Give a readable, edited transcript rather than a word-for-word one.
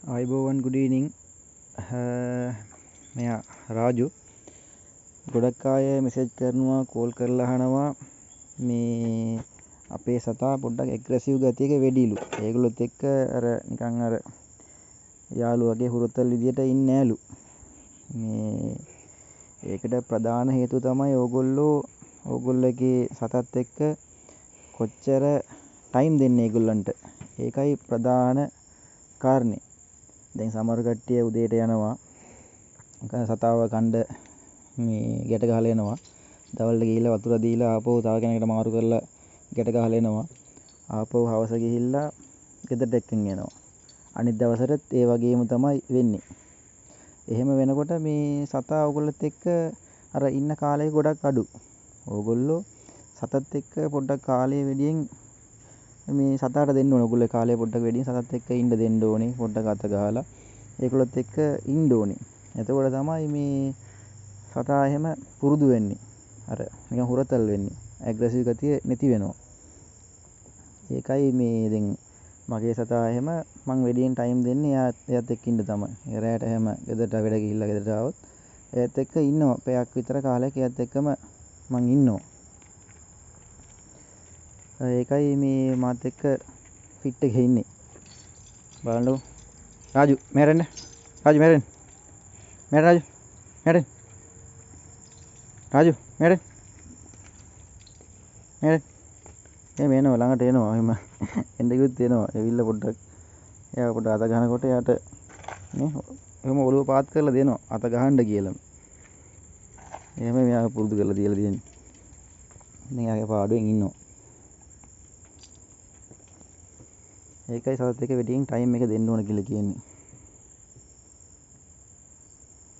ආයිබෝවන් good evening මෙයා රාජු ගොඩක් අය මෙසේජ් කරනවා කෝල් කරලා අහනවා මේ අපේ සතා පොඩ්ඩක් ඇග්‍රෙසිව් ගතියක වැඩිලු. ඒගොල්ලොත් එක්ක අර නිකන් අර යාළුවා වගේ හුරුතල් විදියට ඉන්නේ නෑලු. මේ ඒකට ප්‍රධාන හේතුව තමයි ඕගොල්ලෝගේ සතත් එක්ක කොච්චර ටයිම් දෙන්නේ ඒගොල්ලන්ට. ඒකයි ප්‍රධාන කාරණේ. දැන් සමහර කට්ටිය උදේට යනවා සතාව කණ්ඩ මේ ගැට ගහලා එනවා. දවල්ට ගිහිල්ලා වතුර දීලා ආපහු තව කෙනෙකුට මාරු කරලා ගැට ගහලා එනවා. ආපහු හවස ගිහිල්ලා ගෙදරට එක්කන් එනවා. අනිත් දවසටත් ඒ වගේම තමයි වෙන්නේ. එහෙම වෙනකොට මේ සතා ඕගොල්ලොත් එක්ක අර ඉන්න කාලය ගොඩක් අඩු. ඕගොල්ලෝ සතත් එක්ක පොඩ්ඩක් කාලය වැඩියෙන් මේ සතාට දෙන්න ඕනේ. ඔයගොල්ලෝ කාලය පොඩ්ඩක් වැඩියෙන් සතත් එක්ක ඉන්න දෙන්න ඕනේ. පොඩ්ඩක් අත ගහලා ඒගොල්ලොත් එක්ක ඉන්න ඕනේ. එතකොට තමයි මේ සතා එහෙම පුරුදු වෙන්නේ. අර නිකන් හුරතල් වෙන්නේ. ඇග්‍රෙසිව් ගතිය නැති වෙනවා. ඒකයි මේ දැන් මගේ සතා එහෙම මං වැඩියෙන් ටයිම් දෙන්නේ එයාත් එක්ක ඉන්න තමයි. ඒ රැයට එහෙම ගෙදරට වැඩ ගිහිල්ලා ගෙදරට ආවොත් එයාත් එක්ක ඉන්නවා. පැයක් විතර කාලයක් එයාත් එක්කම මං ඉන්නවා. ඒකයි මේ මාත් එක්ක ෆිට් එකේ ඉන්නේ. බලන්නකො. රාජු මෙහෙරෙන්න. රාජු මෙහෙරෙන්න. මෙහෙර රාජු. මෙහෙරෙන්න. රාජු මෙහෙරෙන්න. මෙහෙරෙන්න. එයා මෙහෙනවා ළඟට එනවා. එහෙම එන්න කිව්වොත් එනවා. එවිල්ලා පොඩ්ඩක් එයා පොඩ්ඩක් අත ගන්නකොට එයාට නේ එහෙම ඔළුව පාත් කරලා දෙනවා. අත ගහන්න කියලා. එහෙම මෙයා පුරුදු කරලා තියලා තියෙන්නේ. ඉතින් එයාගේ පාඩුවෙන් ඉන්නවා. ඒකයි සතත් එක්ක වැඩියෙන් ටයිම් එක දෙන්න ඕන කියලා කියන්නේ.